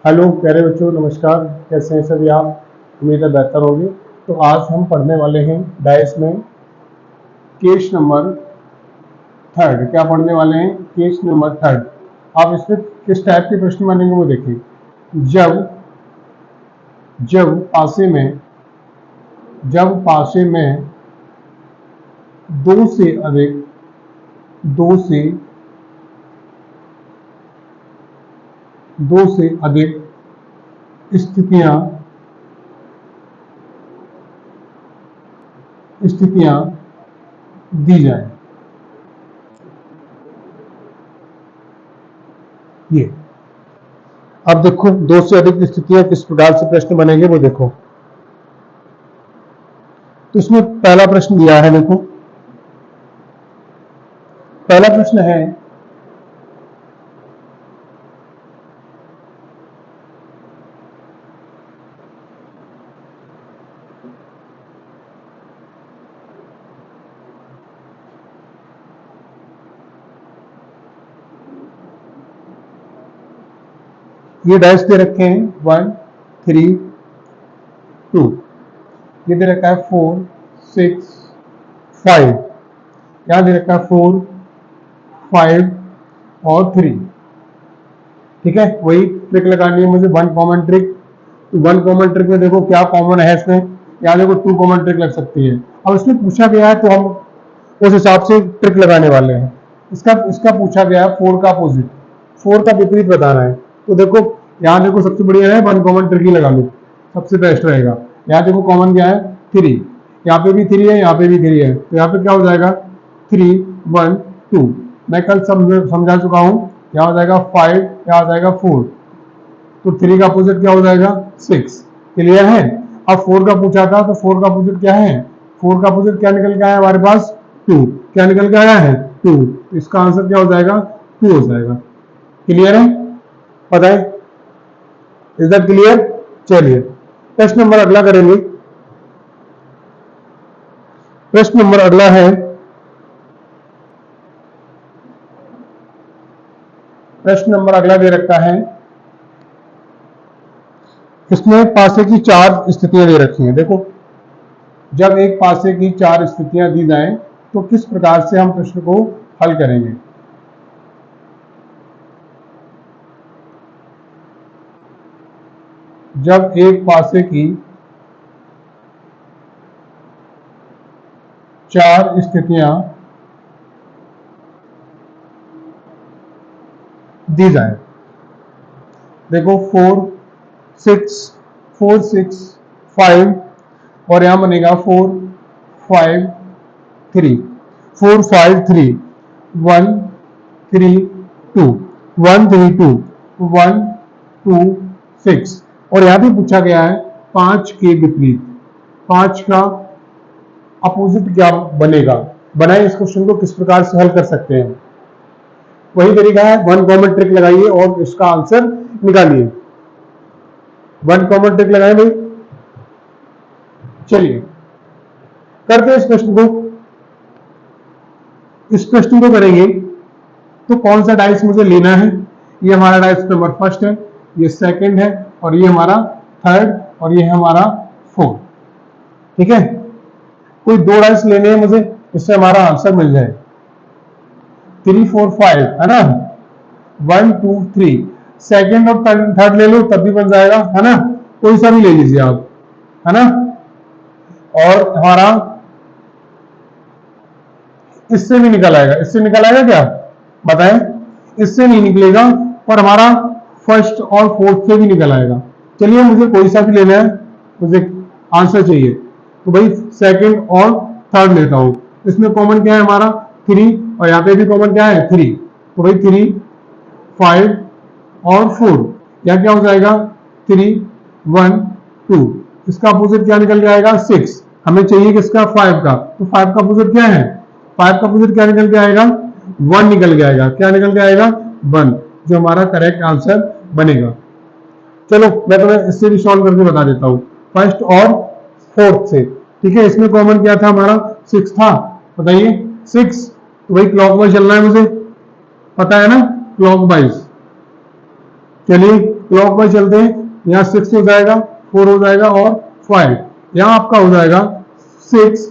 Hello प्यारे बच्चों, नमस्कार। कैसे हैं सभी आप? उम्मीद है बेहतर होंगे। तो आज हम पढ़ने वाले हैं डाइस में केस नंबर थर्ड। क्या पढ़ने वाले हैं? Case number third. आप इसमें किस टाइप के प्रश्न बनेंगे वो देखें। जब जब पासे में दो से अधिक स्थितियां दी जाए। ये अब देखो, दो से अधिक स्थितियां किस प्रकार से प्रश्न बनेंगे वो देखो। तो इसमें पहला प्रश्न दिया है, देखो पहला प्रश्न है ये डाइस दे रखे हैं 1 3 2, ये दे रखा है 4 6 5, यहां दे रखा है 4 5 और 3। ठीक है, वही ट्रिक लगानी है मुझे, one common trick. One common trick में देखो क्या कॉमन है इसमें। यहाँ देखो टू कॉमन ट्रिक लग सकती है। अब इसमें पूछा गया है तो हम उस हिसाब से ट्रिक लगाने वाले हैं। इसका पूछा गया है 4 का अपोजिट, 4 का विपरीत बताना है। तो देखो यहाँ देखो, सबसे बढ़िया है वन कॉमन ट्रिक ही लगा लो, सबसे बेस्ट रहेगा। यहाँ देखो कॉमन क्या है? 3। यहाँ पे भी 3 है, यहाँ पे भी 3 है, तो यहाँ पे क्या हो जाएगा? 3 1 2। मैं कल समझा चुका हूँ। यहाँ हो जाएगा 5, यहाँ हो जाएगा 4, तो 3 का अपोजिट क्या हो जाएगा? 6। क्लियर है? अब 4 का पूछा था, तो 4 का अपोजिट क्या है? 4 का अपोजिट क्या निकल के आया हमारे पास? 2। क्या निकल के आया है? 2। इसका आंसर क्या हो जाएगा? 2 हो जाएगा। क्लियर है? पता है? Is that clear? चलिए प्रश्न नंबर अगला करेंगे। प्रश्न नंबर अगला है, प्रश्न नंबर अगला दे रखा है, इसमें पासे की 4 स्थितियां दे रखी हैं। देखो, जब एक पासे की 4 स्थितियां दी जाएं तो किस प्रकार से हम प्रश्न को हल करेंगे। जब एक पासे की 4 स्थितियां दी जाए, देखो 4 6 5 और यहां बनेगा 4 5 3, 4 5 3 1 3 2 1 3 2 1 2 6। और यहां भी पूछा गया है 5 के विपरीत, 5 का अपोजिट क्या बनेगा। बनाए इस क्वेश्चन को किस प्रकार से हल कर सकते हैं, वही तरीका है। वन कॉमन ट्रिक लगाइए और इसका आंसर निकालिए। वन कॉमन ट्रिक लगाए भाई। चलिए करते हैं इस प्रश्न को। इस प्रश्न को करेंगे तो कौन सा डाइस मुझे लेना है। ये हमारा डाइस नंबर फर्स्ट है, ये सेकंड है, और ये हमारा थर्ड, और ये हमारा फोर्थ। ठीक है, कोई 2 डाइस लेने हैं मुझे, इससे हमारा आंसर मिल जाए। 3 4 5 है ना, 1 2 3। सेकंड और थर्ड ले लो तब भी बन जाएगा, है ना। कोई सा भी ले लीजिए आप, है ना। और हमारा इससे भी निकल आएगा। इससे निकल आएगा क्या बताएं? इससे नहीं निकलेगा, पर हमारा फर्स्ट और फोर्थ से भी निकल आएगा। चलिए मुझे कोई सा भी लेना है, मुझे आंसर चाहिए, तो भाई सेकंड और थर्ड लेता हूं। इसमें कॉमन क्या है हमारा? 3, और यहाँ पे भी कॉमन क्या है? 3। तो भाई 3 5 और 4, यहाँ क्या हो जाएगा? 3 1 2। इसका अपोजिट क्या निकल के आएगा? 6। हमें चाहिए किसका? 5 का। तो 5 का अपोजिट क्या है? 5 का अपोजिट क्या निकल के आएगा? 1 निकल के आएगा। क्या निकल के आएगा? 1, जो हमारा करेक्ट आंसर बनेगा। चलो मैं तुम्हें इससे भी सॉल्व करके बता देता हूं, फर्स्ट और फोर्थ से। ठीक है, इसमें कॉमन क्या था हमारा? 6 था। बताइए 6, तो भाई क्लॉकवाइज चलना है मुझे, पता है ना, क्लॉकवाइज। चलिए क्लॉक वाइज चलते हैं। यहाँ 6 हो जाएगा, 4 हो जाएगा और 5। यहाँ आपका हो जाएगा 6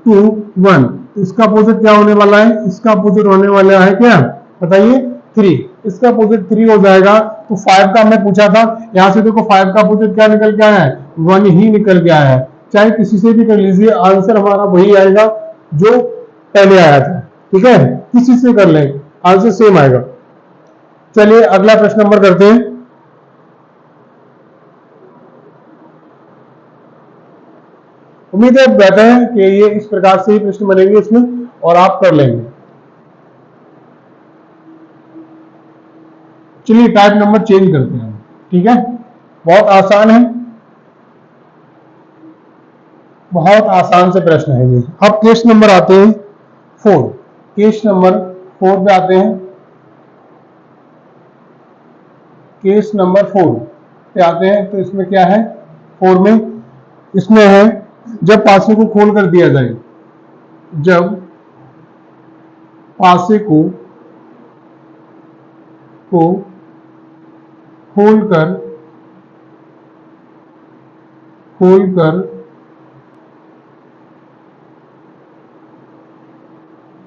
2 1। इसका अपोजिट क्या होने वाला है? इसका अपोजिट होने वाला है क्या बताइए? 3। इसका अपोजिट 3 हो जाएगा। तो 5 का हमने पूछा था, यहाँ से देखो 5 का अपोजिट क्या निकल के आया है? 1 ही निकल के आया है। चाहे किसी से भी कर लीजिए, आंसर हमारा वही आएगा जो पहले आया था। ठीक है, किसी से कर लें, आंसर सेम आएगा। चलिए अगला प्रश्न नंबर करते हैं। उम्मीद है बेहतर है कि ये इस प्रकार से ही प्रश्न बनेंगे इसमें और आप कर लेंगे। चलिए टाइप नंबर चेंज करते हैं। ठीक है, बहुत आसान है, बहुत आसान से प्रश्न है ये। अब केस नंबर आते हैं 4। केस नंबर 4 पे आते हैं। केस नंबर 4 पे आते हैं तो इसमें क्या है? 4 में इसमें है जब पासे को खोल कर दिया जाए, जब पासे को खोलकर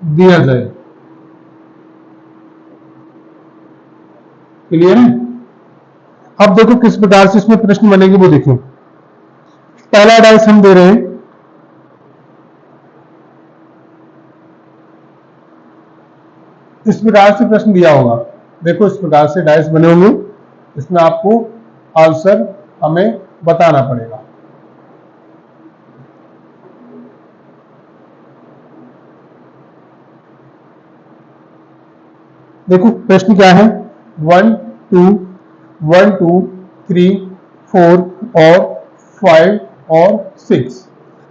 दिया जाए। क्लियर है? अब देखो किस प्रकार से इसमें प्रश्न बनेंगे वो देखो। पहला डाइस हम दे रहे हैं, इस प्रकार से प्रश्न दिया होगा। देखो इस प्रकार से डाइस बने होंगे, इसमें आपको आंसर हमें बताना पड़ेगा। देखो प्रश्न क्या है? 1 2 1 2 3 4 और 5 और 6।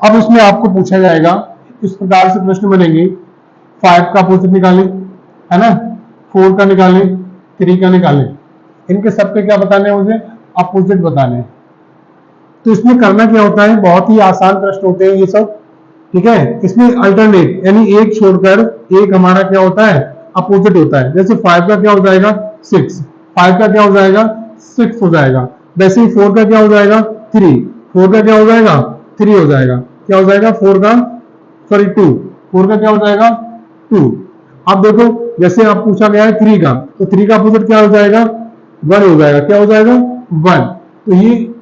अब इसमें आपको पूछा जाएगा, इस प्रकार से प्रश्न बनेंगे। 5 का अपोजिट निकालें, है ना, 4 का निकालें, 3 का निकालें। इनके सबके क्या बताने हैं मुझे? अपोजिट बताने हैं। तो इसमें करना क्या होता है? बहुत ही आसान प्रश्न होते हैं ये सब। ठीक है, इसमें अल्टरनेट यानी एक छोड़कर एक हमारा क्या होता है? अपोजिट होता है। जैसे 5 का क्या हो जाएगा? 6। 5 का क्या हो जाएगा? 6 हो जाएगा। वैसे ही 4 का क्या हो जाएगा? 3। 4 का क्या हो जाएगा? 3 हो जाएगा। क्या हो जाएगा? 4 का सॉरी 2। 4 का क्या हो जाएगा? 2। अब देखो जैसे आप पूछा गया है 3 का, तो 3 का अपोजिट क्या हो जाएगा? 1 हो जाएगा। क्या हो जाएगा? 1। तो ये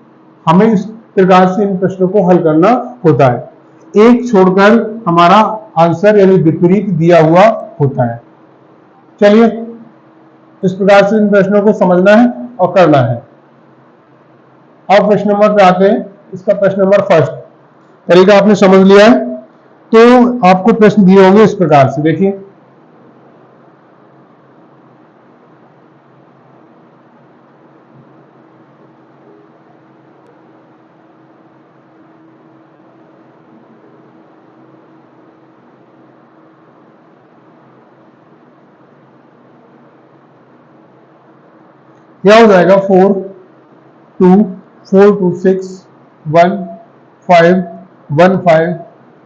हमें इस प्रकार से इन प्रश्नों को हल करना होता है। एक छोड़कर हमारा आंसर यानी विपरीत दिया हुआ होता है। चलिए इस प्रकार से इन प्रश्नों को समझना है और करना है। अब प्रश्न नंबर पे आते हैं। इसका प्रश्न नंबर फर्स्ट तरीका आपने समझ लिया है, तो आपको प्रश्न दिए होंगे इस प्रकार से। देखिए क्या हो जाएगा? 4 2 4 2 6 1 5 1 5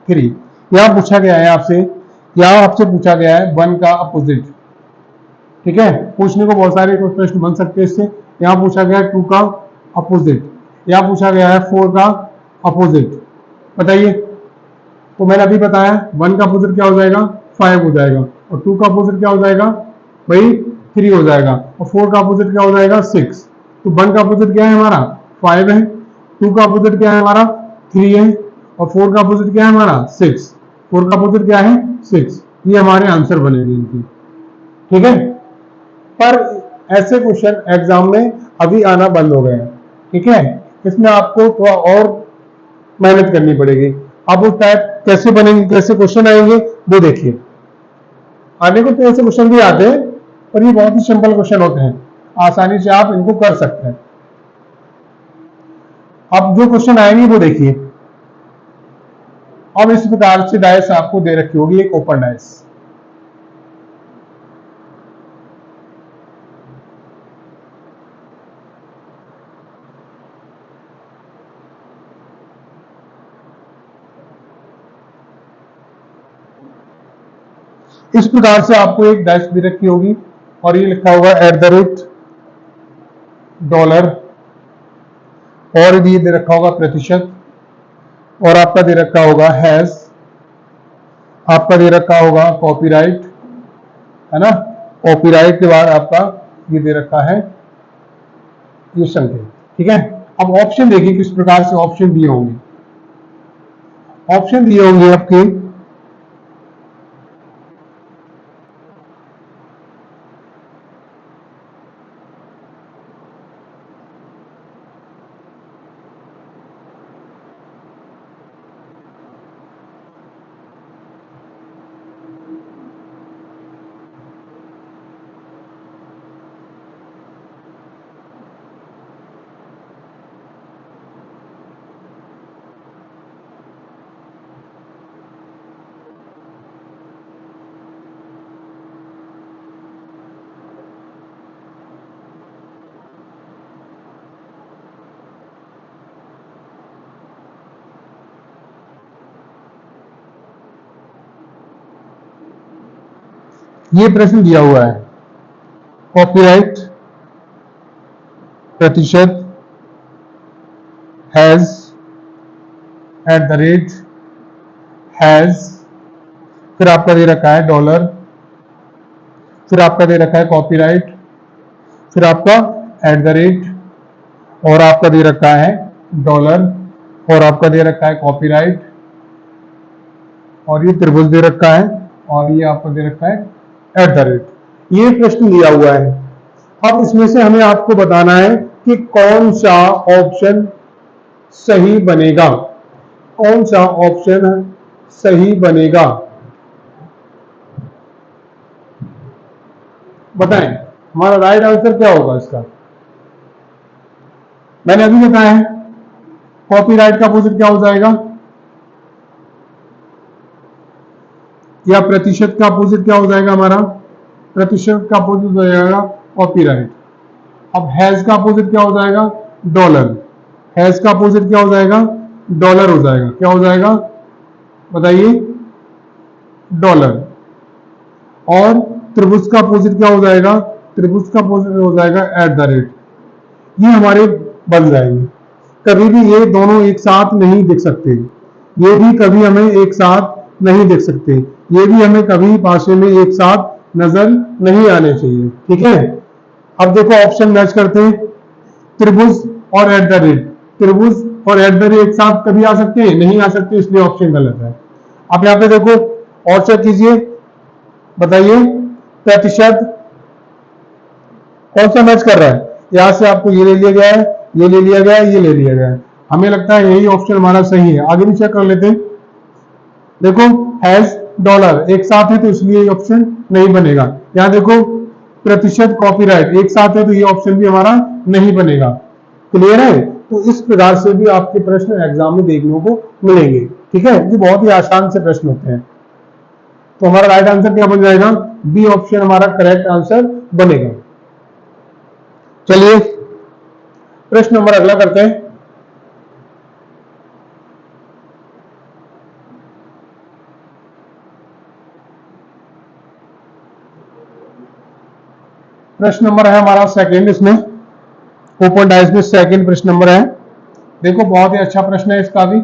3। यहां पूछा गया है आपसे, यहां आपसे पूछा गया है 1 का अपोजिट। ठीक है, पूछने को बहुत सारे प्रश्न बन सकते हैं इससे। यहां पूछा गया है 2 का अपोजिट, यहां पूछा गया है 4 का अपोजिट। बताइए, तो मैंने अभी बताया 1 का अपोजिट क्या हो जाएगा? 5 हो जाएगा। और 2 का अपोजिट क्या हो जाएगा? भाई 3 हो जाएगा। और 4 का अपोजिट क्या हो जाएगा? 6। तो 1 का अपोजिट क्या है हमारा? 5 है। 2 का अपोजिट क्या है हमारा? 3 है। और 4 का अपोजिट क्या है हमारा? 6। 4 का अपोजिट क्या है? 6। ये हमारे आंसर बनेंगे इनकी। ठीक है, पर ऐसे क्वेश्चन एग्जाम में अभी आना बंद हो गए हैं। ठीक है, इसमें आपको थोड़ा और मेहनत करनी पड़ेगी। अब वो टाइप कैसे बनेंगे, कैसे क्वेश्चन आएंगे वो देखिए। आने को तो ऐसे क्वेश्चन भी आते हैं, पर ये बहुत ही सिंपल क्वेश्चन होते हैं, आसानी से आप इनको कर सकते हैं। अब जो क्वेश्चन आएंगे वो देखिए। अब इस प्रकार से डायस आपको दे रखी होगी, एक ओपन डायस। इस प्रकार से आपको एक डायस दे रखी होगी और ये लिखा होगा @ डॉलर, और भी दे रखा होगा प्रतिशत, और आपका दे रखा होगा हैज, आपका दे रखा होगा कॉपीराइट, है ना। कॉपीराइट के बाद आपका ये दे रखा है ये संख्या, ठीक है। अब ऑप्शन देखिए किस प्रकार से ऑप्शन दिए होंगे। ऑप्शन दिए होंगे आपके ये प्रश्न दिया हुआ है, कॉपीराइट प्रतिशत has at the rate has, फिर आपका दे रखा है डॉलर, फिर आपका दे रखा है कॉपीराइट, फिर आपका एट द रेट, और आपका दे रखा है डॉलर, और आपका दे रखा है कॉपीराइट, और ये त्रिभुज दे रखा है, और ये आपको दे रखा है एट द रेट। ये प्रश्न दिया हुआ है। अब इसमें से हमें आपको बताना है कि कौन सा ऑप्शन सही बनेगा, कौन सा ऑप्शन सही बनेगा, बताएं हमारा राइट आंसर क्या होगा इसका। मैंने अभी बताया है कॉपीराइट का अपोजिट क्या हो जाएगा, या प्रतिशत का अपोजिट क्या हो जाएगा हमारा, प्रतिशत का अपोजिट हो जाएगा कॉपीराइट। अब हैज का अपोजिट क्या हो जाएगा, डॉलर, हैज का अपोजिट क्या हो जाएगा, डॉलर हो जाएगा, क्या हो जाएगा बताइए, डॉलर। और त्रिभुज का अपोजिट क्या हो जाएगा, त्रिभुज का अपोजिट हो जाएगा एट द रेट। ये हमारे बन जाएंगे। कभी भी ये दोनों एक साथ नहीं दिख सकते, ये भी कभी हमें एक साथ नहीं दिख सकते, ये भी हमें कभी भाषा में एक साथ नजर नहीं आने चाहिए, ठीक है। अब देखो ऑप्शन मैच करते हैं, त्रिभुज और एट द रेट, त्रिभुज और एट द रेट एक साथ कभी आ सकते हैं, नहीं आ सकते, इसलिए ऑप्शन गलत है। अब यहाँ पे देखो और चेक कीजिए, बताइए प्रतिशत कौन सा मैच कर रहा है। यहां से आपको ये ले लिया गया है, ये ले लिया गया है, ये ले लिया गया है, हमें लगता है यही ऑप्शन हमारा सही है। आगे भी चेक कर लेते हैं, देखो हैज डॉलर एक साथ है तो इसलिए ये ऑप्शन नहीं बनेगा। यहां देखो प्रतिशत कॉपीराइट एक साथ है तो ये ऑप्शन भी हमारा नहीं बनेगा। क्लियर है। तो इस प्रकार से भी आपके प्रश्न एग्जाम में देखने को मिलेंगे, ठीक है। ये बहुत ही आसान से प्रश्न होते हैं। तो हमारा राइट आंसर क्या बन जाएगा, बी ऑप्शन हमारा करेक्ट आंसर बनेगा। चलिए प्रश्न नंबर अगला करते हैं। प्रश्न नंबर है हमारा सेकंड, इसमें ओपन डाइस में सेकंड प्रश्न नंबर है। देखो बहुत ही अच्छा प्रश्न है इसका भी,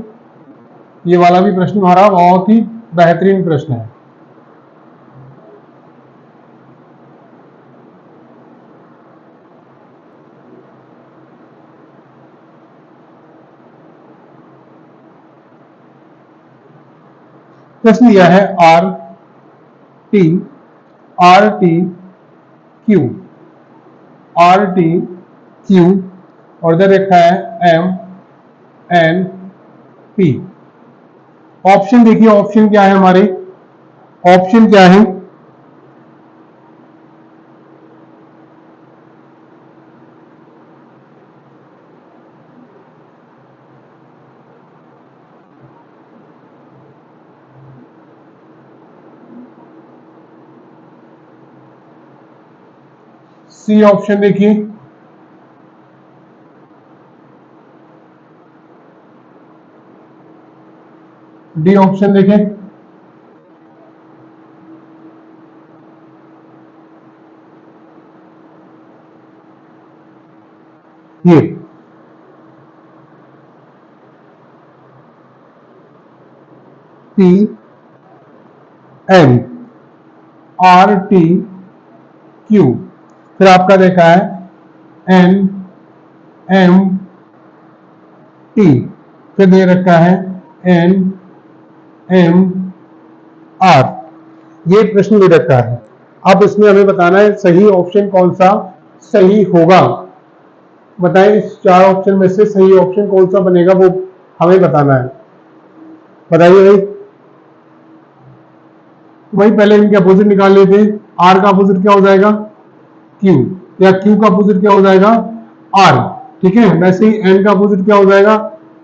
ये वाला भी प्रश्न हमारा बहुत ही बेहतरीन प्रश्न है। प्रश्न यह है T R T Q, R T Q, और इधर लिखा है एम एन पी। ऑप्शन देखिए, ऑप्शन क्या है हमारे, ऑप्शन क्या है, सी ऑप्शन देखिए, डी ऑप्शन देखें, ये P N R T Q, फिर आपका देखा है N M T, फिर दे रखा है N M R। ये प्रश्न दे रखा है। अब इसमें हमें बताना है सही ऑप्शन कौन सा सही होगा। बताएं इस 4 ऑप्शन में से सही ऑप्शन कौन सा बनेगा, वो हमें बताना है। बताइए भाई। वही पहले इनके अपोजिट निकाल लेते हैं। R का अपोजिट क्या हो जाएगा Q, या Q का अपोजिट क्या हो जाएगा R। ठीक है, वैसे ही M का अपोजिट क्या हो जाएगा,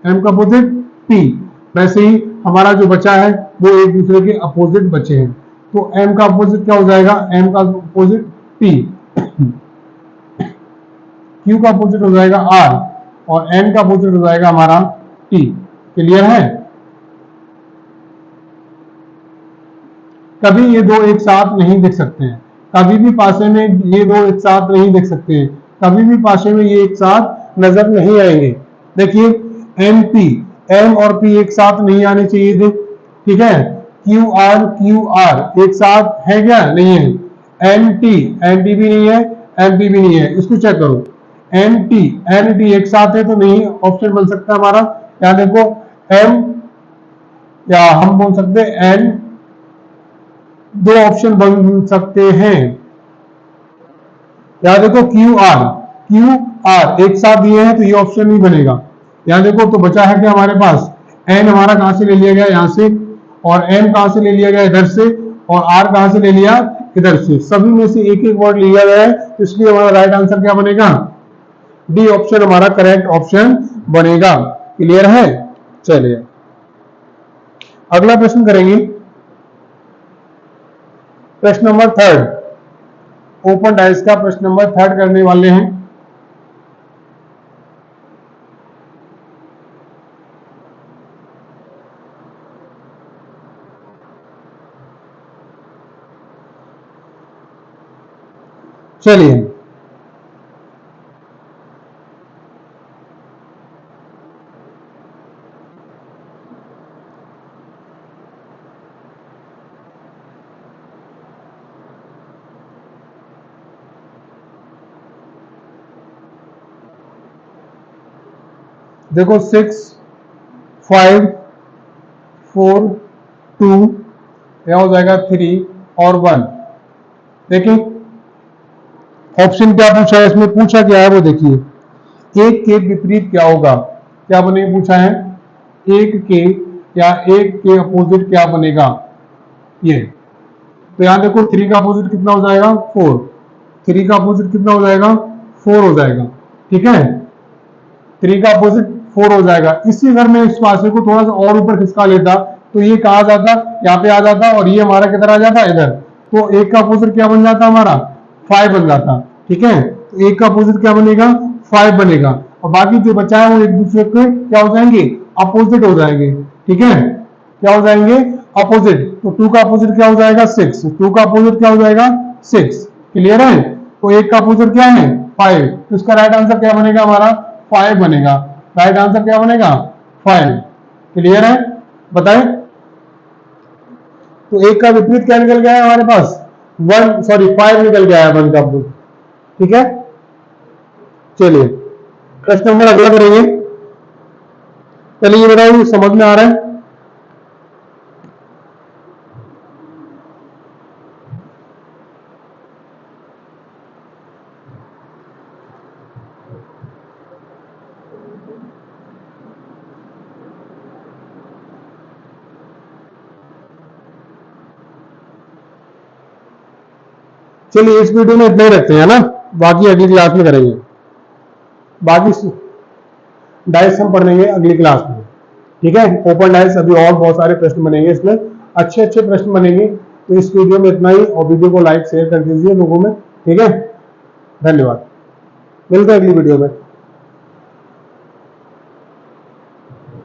M का अपोजिट P। वैसे ही हमारा जो बचा है वो एक दूसरे के अपोजिट बचे हैं। तो M का अपोजिट क्या हो जाएगा, M का अपोजिट P, Q का अपोजिट हो जाएगा R, और N का अपोजिट हो जाएगा हमारा T। क्लियर है। कभी ये दो एक साथ नहीं दिख सकते हैं, कभी भी पासे में ये दो एक साथ नहीं दिख सकते हैं, कभी भी पासे में ये एक साथ नजर नहीं आएंगे। देखिए M और P एक साथ नहीं आने चाहिए थे। ठीक है, Q R एक साथ है क्या, नहीं है। N T भी नहीं है, M P भी नहीं है। इसको चेक करो, N T एक साथ है तो नहीं ऑप्शन बन सकता हमारा। या देखो M, या हम बोल सकते हैं N, दो ऑप्शन बन सकते हैं। यहां देखो क्यू आर एक साथ दिए हैं तो ये ऑप्शन नहीं बनेगा। यहां देखो तो बचा है कि हमारे पास एन हमारा कहां से ले लिया गया यहां से, और एम कहां से ले लिया गया इधर से, और आर कहां से ले लिया इधर से। सभी में से एक एक वर्ड लिया गया है, तो इसलिए हमारा राइट आंसर क्या बनेगा, डी ऑप्शन हमारा करेक्ट ऑप्शन बनेगा। क्लियर है। चलिए अगला प्रश्न करेंगे, प्रश्न नंबर 3, ओपन डाइस का प्रश्न नंबर 3 करने वाले हैं। चलिए देखो 6 5 4 2 यह हो जाएगा 3 और 1। देखिए ऑप्शन क्या पूछा है, इसमें पूछा क्या है वो देखिए, एक के विपरीत क्या होगा, क्या बने पूछा है, एक के या एक के अपोजिट क्या बनेगा ये। तो यहां देखो 3 का अपोजिट कितना हो जाएगा 4, 3 का अपोजिट कितना हो जाएगा 4 हो जाएगा। ठीक है, 3 का अपोजिट 4 हो जाएगा। इसी अगर मैं इस पासे को थोड़ा सा और ऊपर खिसका लेता तो ये कहा जाता, यहाँ पे आ जाता, और ये हमारा किधर आ जाता इधर। तो एक का अपोजिट क्या बन जाता हमारा 5 बन जाता। ठीक है, तो एक का अपोजिट क्या बनेगा 5 बनेगा, और बाकी जो बचा है वो एक दूसरे के क्या हो जाएंगे अपोजिट हो जाएंगे। ठीक है, क्या हो जाएंगे अपोजिट। तो 2 का अपोजिट क्या हो जाएगा 6, 2 का अपोजिट क्या हो जाएगा 6। क्लियर है। तो एक का अपोजिट क्या है 5, तो इसका राइट आंसर क्या बनेगा हमारा 5 बनेगा। राइट आंसर क्या बनेगा 5। क्लियर है, बताएं। तो एक का विपरीत क्या निकल गया है हमारे पास 5 निकल गया है 1 का अपोजिट। ठीक है, चलिए प्रश्न नंबर अगला करेंगे। चलिए ये बताओ समझ में आ रहा है। चलिए इस वीडियो में इतना ही रखते हैं ना, बाकी अगली क्लास में करेंगे। बाकी डाइस हम पढ़ेंगे अगली क्लास में। ठीक है, ओपन डाइस अभी और बहुत सारे प्रश्न बनेंगे, इसमें अच्छे अच्छे प्रश्न बनेंगे। तो इस वीडियो में इतना ही, और वीडियो को लाइक शेयर कर दीजिए लोगों में। ठीक है, धन्यवाद, मिलते हैं अगली वीडियो में।